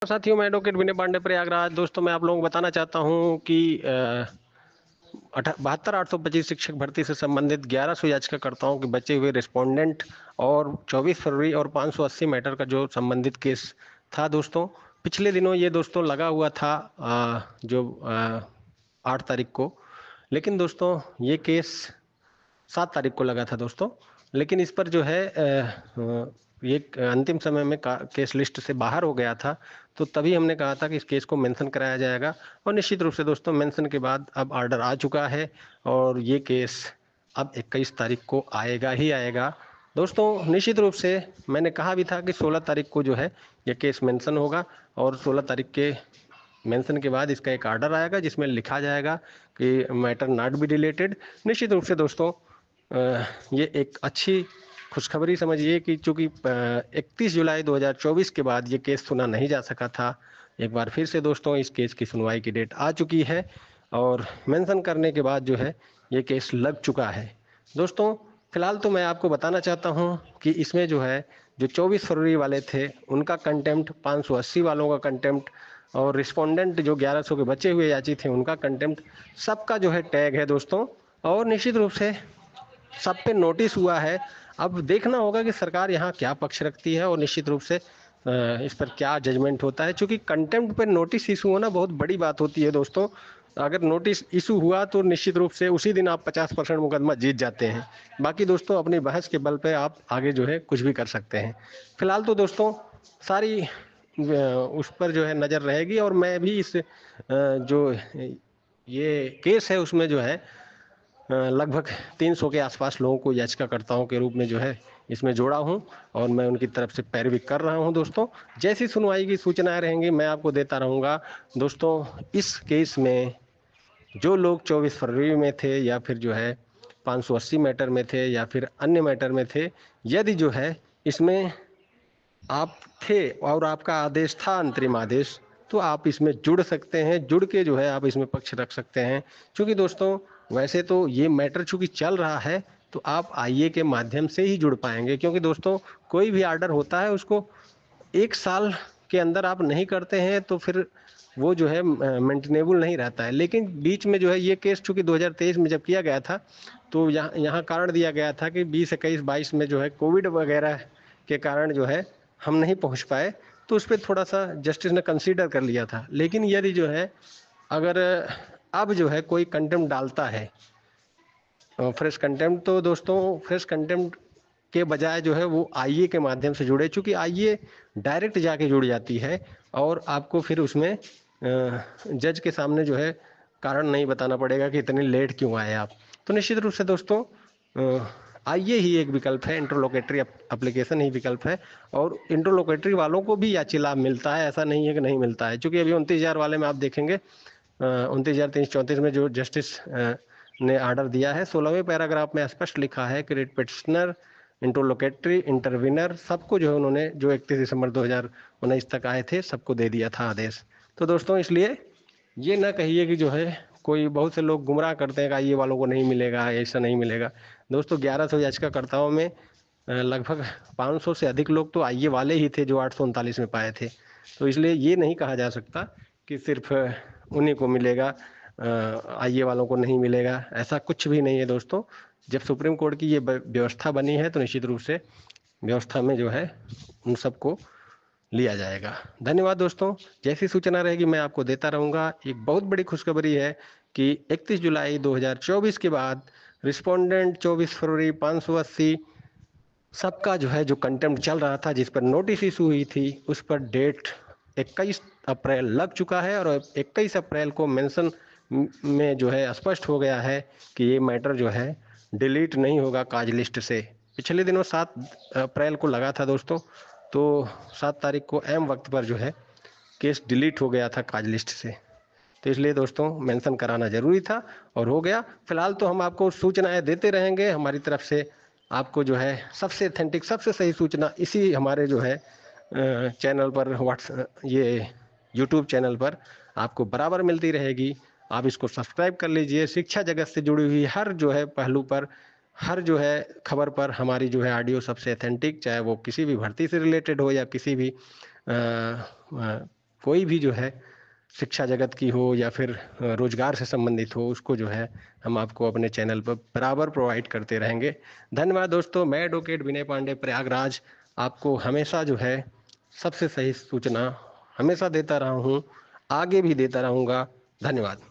साथियों, मैं एडवोकेट विनय पांडे, प्रयागराज। दोस्तों, मैं आप लोगों को बताना चाहता हूं कि 72,825 शिक्षक भर्ती से संबंधित 1100 याचिकाकर्ताओं के बचे हुए रिस्पोंडेंट और 24 फरवरी और 580 मैटर का जो संबंधित केस था दोस्तों, पिछले दिनों ये दोस्तों लगा हुआ था, जो 8 तारीख को। लेकिन दोस्तों ये केस 7 तारीख को लगा था दोस्तों। लेकिन इस पर जो है ये अंतिम समय में केस लिस्ट से बाहर हो गया था। तो तभी हमने कहा था कि इस केस को मेंशन कराया जाएगा, और निश्चित रूप से दोस्तों मेंशन के बाद अब ऑर्डर आ चुका है और ये केस अब 21 तारीख को आएगा ही आएगा दोस्तों। निश्चित रूप से मैंने कहा भी था कि 16 तारीख को जो है ये केस मेंशन होगा, और 16 तारीख के मेंशन के बाद इसका एक ऑर्डर आएगा जिसमें लिखा जाएगा कि मैटर नॉट बी डिलेटेड। निश्चित रूप से दोस्तों ये एक अच्छी खुशखबरी समझिए कि चूंकि 31 जुलाई 2024 के बाद ये केस सुना नहीं जा सका था, एक बार फिर से दोस्तों इस केस की सुनवाई की डेट आ चुकी है, और मेंशन करने के बाद जो है ये केस लग चुका है दोस्तों। फिलहाल तो मैं आपको बताना चाहता हूं कि इसमें जो है जो 24 फरवरी वाले थे उनका कंटेम्प्ट, 580 वालों का कंटेम्प्ट, और रिस्पोंडेंट जो 1100 के बचे हुए याची थे उनका कंटेम्प्ट, सबका जो है टैग है दोस्तों। और निश्चित रूप से सब पे नोटिस हुआ है। अब देखना होगा कि सरकार यहाँ क्या पक्ष रखती है, और निश्चित रूप से इस पर क्या जजमेंट होता है। क्योंकि कंटेम्प्ट पे नोटिस इशू होना बहुत बड़ी बात होती है दोस्तों। अगर नोटिस इशू हुआ तो निश्चित रूप से उसी दिन आप 50% मुकदमा जीत जाते हैं। बाकी दोस्तों अपनी बहस के बल पे आप आगे जो है कुछ भी कर सकते हैं। फिलहाल तो दोस्तों सारी उस पर जो है नज़र रहेगी, और मैं भी इस जो ये केस है उसमें जो है लगभग 300 के आसपास लोगों को याचिकाकर्ताओं के रूप में जो है इसमें जोड़ा हूं, और मैं उनकी तरफ से पैरवी कर रहा हूं दोस्तों। जैसी सुनवाई की सूचनाएं रहेंगी मैं आपको देता रहूंगा दोस्तों। इस केस में जो लोग 24 फरवरी में थे, या फिर जो है 580 मैटर में थे, या फिर अन्य मैटर में थे, यदि जो है इसमें आप थे और आपका आदेश था अंतरिम आदेश, तो आप इसमें जुड़ सकते हैं। जुड़ के जो है आप इसमें पक्ष रख सकते हैं। क्योंकि दोस्तों वैसे तो ये मैटर चूंकि चल रहा है तो आप आईए के माध्यम से ही जुड़ पाएंगे। क्योंकि दोस्तों कोई भी आर्डर होता है उसको 1 साल के अंदर आप नहीं करते हैं तो फिर वो जो है मेंटेनेबल नहीं रहता है। लेकिन बीच में जो है ये केस चूंकि 2023 में जब किया गया था, तो यहाँ कारण दिया गया था कि 20, 21, 22 में जो है कोविड वगैरह के कारण जो है हम नहीं पहुंच पाए, तो उस पर थोड़ा सा जस्टिस ने कंसीडर कर लिया था। लेकिन यदि जो है अगर अब जो है कोई कंटेम्प्ट डालता है फ्रेश कंटेम्प्ट, तो दोस्तों फ्रेश कंटेम्प्ट के बजाय जो है वो आईए के माध्यम से जुड़े। चूंकि आईए डायरेक्ट जाके जुड़ जाती है, और आपको फिर उसमें जज के सामने जो है कारण नहीं बताना पड़ेगा कि इतने लेट क्यों आए आप। तो निश्चित रूप से दोस्तों आईए ही एक विकल्प है, इंटरलोकेटरी एप्लीकेशन ही विकल्प है। और इंटरलोकेटरी वालों को भी याची लाभ मिलता है, ऐसा नहीं है कि नहीं मिलता है। चूंकि अभी 29,000 वाले में आप देखेंगे 29,334 में जो जस्टिस ने ऑर्डर दिया है, 16वें पैराग्राफ में स्पष्ट लिखा है कि रिट पिटिशनर, इंटरलोकेटरी, इंटरविनर, सबको जो है उन्होंने जो 31 दिसंबर 2019 तक आए थे सबको दे दिया था आदेश। तो दोस्तों इसलिए ये ना कहिए कि जो है कोई, बहुत से लोग गुमराह करते हैं कि आईए वालों को नहीं मिलेगा, ऐसा नहीं मिलेगा। दोस्तों 1100 याचिकाकर्ताओं में लगभग 500 से अधिक लोग तो आईए वाले ही थे जो 839 में पाए थे। तो इसलिए ये नहीं कहा जा सकता कि सिर्फ उन्हीं को मिलेगा, आईए वालों को नहीं मिलेगा। ऐसा कुछ भी नहीं है दोस्तों। जब सुप्रीम कोर्ट की ये व्यवस्था बनी है तो निश्चित रूप से व्यवस्था में जो है उन सबको लिया जाएगा। धन्यवाद दोस्तों। जैसी सूचना रहेगी मैं आपको देता रहूंगा। एक बहुत बड़ी खुशखबरी है कि 31 जुलाई 2024 के बाद रिस्पोंडेंट 24 फरवरी 580 सबका जो है जो कंटेम्प्ट चल रहा था, जिस पर नोटिस इशू हुई थी, उस पर डेट 21 अप्रैल लग चुका है। और 21 अप्रैल को मेंशन में जो है स्पष्ट हो गया है कि ये मैटर जो है डिलीट नहीं होगा काज लिस्ट से। पिछले दिनों 7 अप्रैल को लगा था दोस्तों, तो 7 तारीख को एम वक्त पर जो है केस डिलीट हो गया था काज लिस्ट से। तो इसलिए दोस्तों मेंशन कराना जरूरी था, और हो गया। फिलहाल तो हम आपको सूचनाएं देते रहेंगे हमारी तरफ से। आपको जो है सबसे अथेंटिक, सबसे सही सूचना इसी हमारे जो है चैनल पर, ये यूट्यूब चैनल पर आपको बराबर मिलती रहेगी। आप इसको सब्सक्राइब कर लीजिए। शिक्षा जगत से जुड़ी हुई हर जो है पहलू पर, हर जो है खबर पर हमारी जो है ऑडियो सबसे अथेंटिक, चाहे वो किसी भी भर्ती से रिलेटेड हो या किसी भी कोई भी जो है शिक्षा जगत की हो या फिर रोजगार से संबंधित हो, उसको जो है हम आपको अपने चैनल पर बराबर प्रोवाइड करते रहेंगे। धन्यवाद दोस्तों। मैं एडवोकेट विनय पांडे, प्रयागराज, आपको हमेशा जो है सबसे सही सूचना हमेशा देता रहा हूँ, आगे भी देता रहूँगा। धन्यवाद।